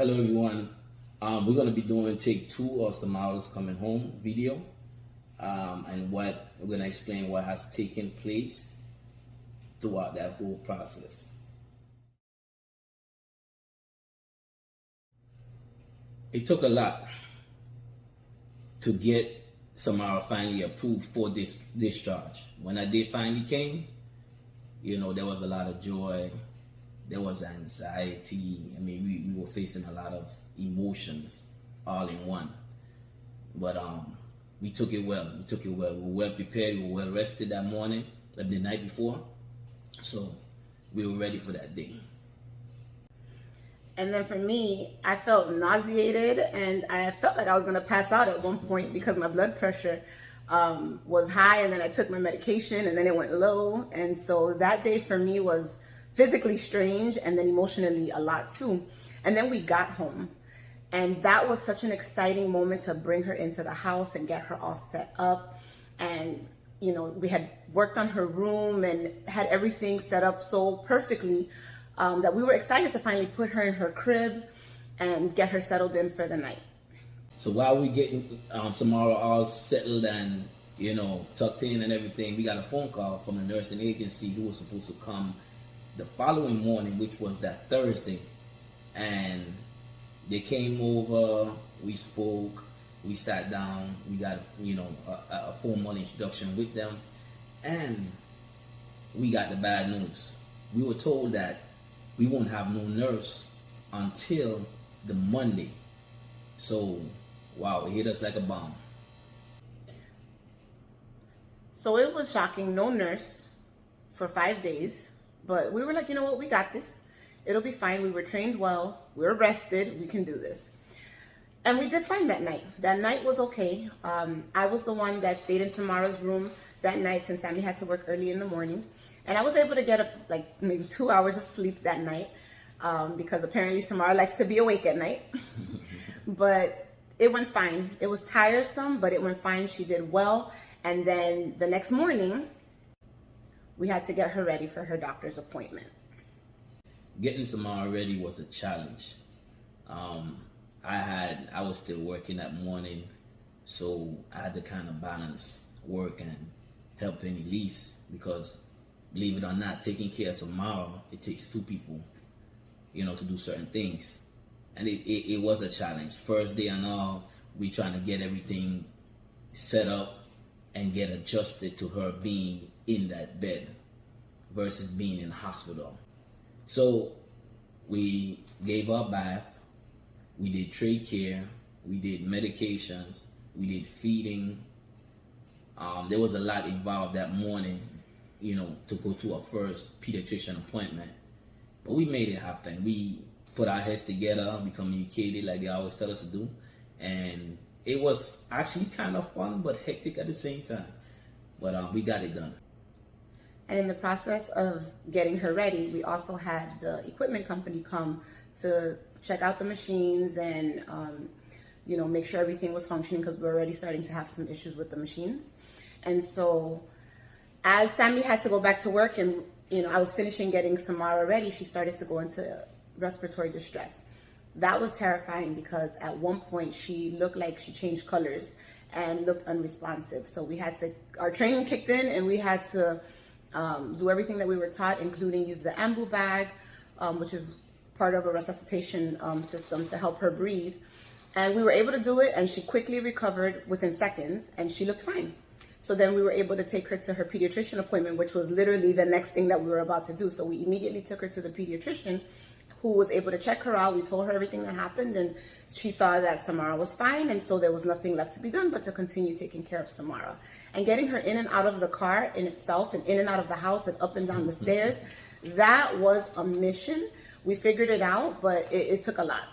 Hello everyone. We're going to be doing take 2 of Samara's coming home video, and what we're going to explain what has taken place throughout that whole process. It took a lot to get Samara finally approved for this discharge. When that day finally came, there was a lot of joy. There was anxiety. I mean, we were facing a lot of emotions all in one. But we took it well. We were well prepared. We were well rested that morning, the night before. So we were ready for that day. And then for me, I felt nauseated and I felt like I was going to pass out at one point because my blood pressure was high, and then I took my medication and then it went low. And so that day for me was physically strange and then emotionally a lot too. And then we got home, and that was such an exciting moment to bring her into the house and get her all set up. And we had worked on her room and had everything set up so perfectly that we were excited to finally put her in her crib and get her settled in for the night. So while we getting Samara all settled and tucked in and everything, we got a phone call from a nursing agency who was supposed to come the following morning, which was that Thursday. And they came over, we spoke, we sat down, we got a formal introduction with them, and we got the bad news. We were told that we won't have no nurse until the Monday. So wow, it hit us like a bomb. So it was shocking. No nurse for 5 days. But we were like, you know what, we got this. It'll be fine. We were trained well. We were rested. We can do this. And we did fine that night. That night was okay. I was the one that stayed in Samara's room that night since Sammy had to work early in the morning. And I was able to get up like maybe 2 hours of sleep that night because apparently Samara likes to be awake at night. But it went fine. It was tiresome, but it went fine. She did well. And then the next morning, we had to get her ready for her doctor's appointment. Getting Samara ready was a challenge. I was still working that morning, so I had to kind of balance work and helping Elise, because believe it or not, taking care of Samara, it takes 2 people, to do certain things. And it was a challenge. First day and all, we trying to get everything set up and get adjusted to her being in that bed versus being in the hospital. So we gave her a bath, we did trach care, we did medications, we did feeding. There was a lot involved that morning, to go to our first pediatrician appointment. But we made it happen. We put our heads together, we communicated like they always tell us to do. And it was actually kind of fun, but hectic at the same time. But we got it done. And in the process of getting her ready, we also had the equipment company come to check out the machines and, make sure everything was functioning, because we were already starting to have some issues with the machines. And so as Sammy had to go back to work and, I was finishing getting Samara ready, she started to go into respiratory distress. That was terrifying because at one point she looked like she changed colors and looked unresponsive. So our training kicked in and we had to do everything that we were taught, including use the ambu bag, which is part of a resuscitation system to help her breathe. And we were able to do it, and she quickly recovered within seconds, and she looked fine. So then we were able to take her to her pediatrician appointment, which was literally the next thing that we were about to do. So we immediately took her to the pediatrician, who was able to check her out. We told her everything that happened, and she saw that Samara was fine, and so there was nothing left to be done but to continue taking care of Samara. And getting her in and out of the car in itself, and in and out of the house and up and down the stairs, that was a mission. We figured it out, but it took a lot.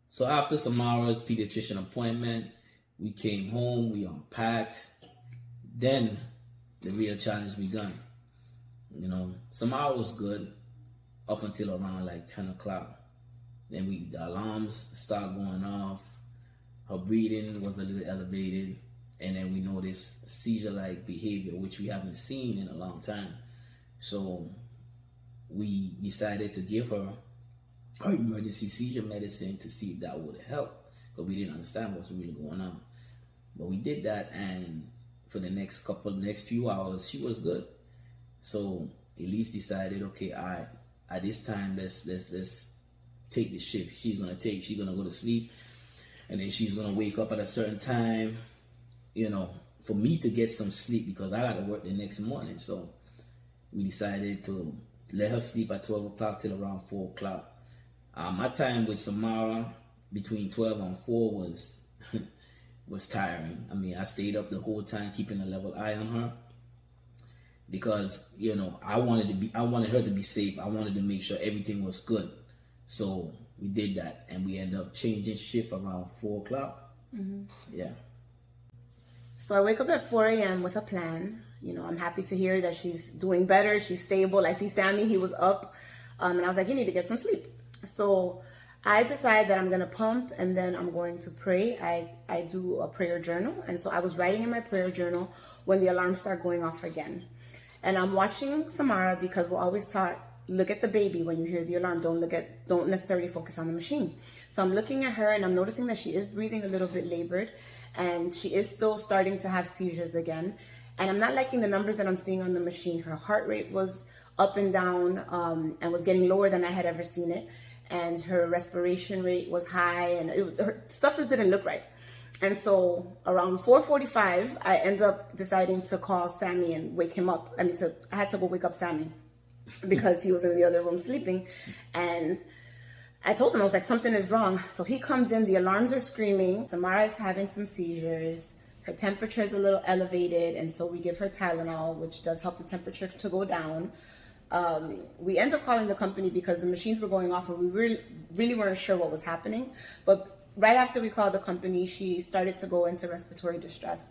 So after Samara's pediatrician appointment, we came home, we unpacked. Then the real challenge began. Samara was good up until around like 10 o'clock. Then the alarms start going off. Her breathing was a little elevated. And then we noticed seizure-like behavior, which we haven't seen in a long time. So we decided to give her or emergency seizure medicine to see if that would help, because we didn't understand what's really going on. But we did that, and for the next few hours, she was good. So Elise decided, okay, all right, at this time, let's take the shift. She's gonna go to sleep, and then she's gonna wake up at a certain time, for me to get some sleep, because I gotta work the next morning. So we decided to let her sleep at 12 o'clock till around 4 o'clock. My time with Samara between 12 and 4 was was tiring. I mean, I stayed up the whole time keeping a level eye on her, because I wanted her to be safe. I wanted to make sure everything was good. So we did that, and we ended up changing shift around 4 o'clock. Mm-hmm. Yeah. So I wake up at 4 a.m. with a plan. I'm happy to hear that she's doing better. She's stable. I see Sammy, he was up. And I was like, you need to get some sleep. So I decide that I'm going to pump, and then I'm going to pray. I do a prayer journal. And so I was writing in my prayer journal when the alarms start going off again. And I'm watching Samara, because we're always taught, look at the baby when you hear the alarm. Don't necessarily focus on the machine. So I'm looking at her, and I'm noticing that she is breathing a little bit labored, and she is still starting to have seizures again. And I'm not liking the numbers that I'm seeing on the machine. Her heart rate was up and down, and was getting lower than I had ever seen it. And her respiration rate was high, and her stuff just didn't look right. And so around 4:45, I end up deciding to call Sammy and wake him up. I had to go wake up Sammy because he was in the other room sleeping. And I told him, I was like, something is wrong. So he comes in, the alarms are screaming. Samara is having some seizures. Her temperature is a little elevated. And so we give her Tylenol, which does help the temperature to go down. We end up calling the company because the machines were going off, and we really weren't sure what was happening. But right after we called the company, she started to go into respiratory distress.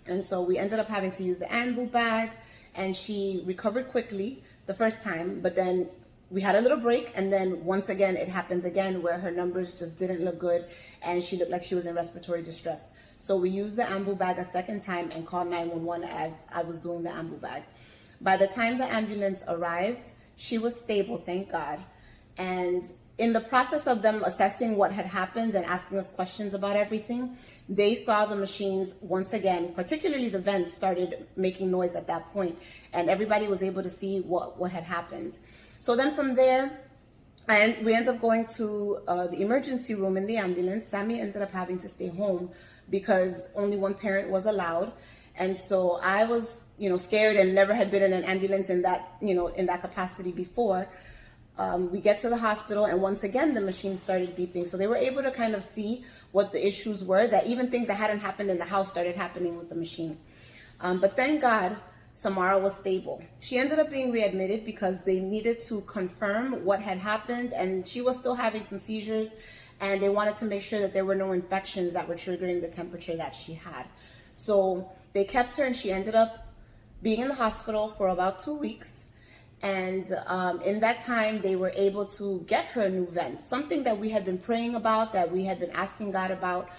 And so we ended up having to use the ambu bag, and she recovered quickly the first time, but then we had a little break, and then once again it happened again where her numbers just didn't look good, and she looked like she was in respiratory distress. So we used the ambu bag a second time and called 911 as I was doing the ambu bag. By the time the ambulance arrived, she was stable, thank God. And in the process of them assessing what had happened and asking us questions about everything, they saw the machines once again, particularly the vents started making noise at that point, and everybody was able to see what had happened. So then from there, and we ended up going to the emergency room in the ambulance. Sammy ended up having to stay home because only one parent was allowed. And so I was, scared, and never had been in an ambulance in that capacity before. We get to the hospital, and once again, the machine started beeping. So they were able to kind of see what the issues were, that even things that hadn't happened in the house started happening with the machine. But thank God, Samara was stable. She ended up being readmitted because they needed to confirm what had happened, and she was still having some seizures, and they wanted to make sure that there were no infections that were triggering the temperature that she had. So they kept her, and she ended up being in the hospital for about 2 weeks. And in that time, they were able to get her a new vent, something that we had been praying about, that we had been asking God about.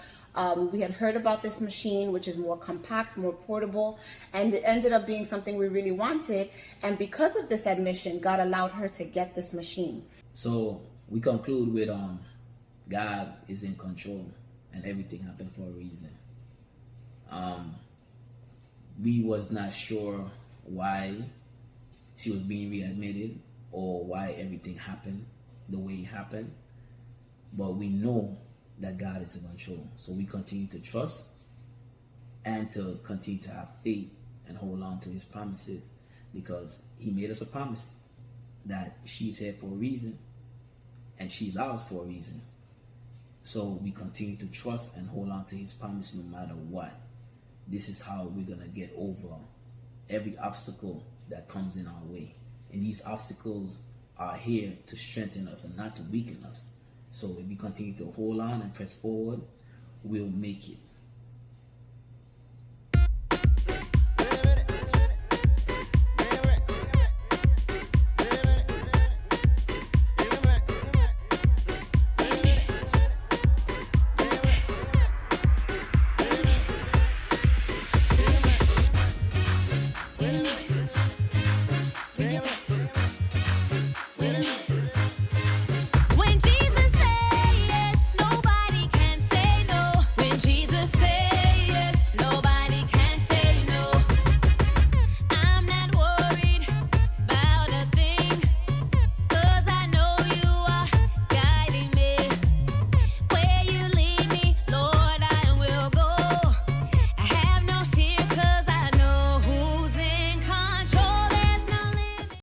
We had heard about this machine, which is more compact, more portable, and it ended up being something we really wanted. And because of this admission, God allowed her to get this machine. So we conclude with God is in control, and everything happened for a reason. We was not sure why she was being readmitted or why everything happened the way it happened, but we know that God is in control. So we continue to trust and to continue to have faith and hold on to his promises, because he made us a promise that she's here for a reason and she's ours for a reason. So we continue to trust and hold on to his promise no matter what. This is how we're going to get over every obstacle that comes in our way. And these obstacles are here to strengthen us and not to weaken us. So if we continue to hold on and press forward, we'll make it.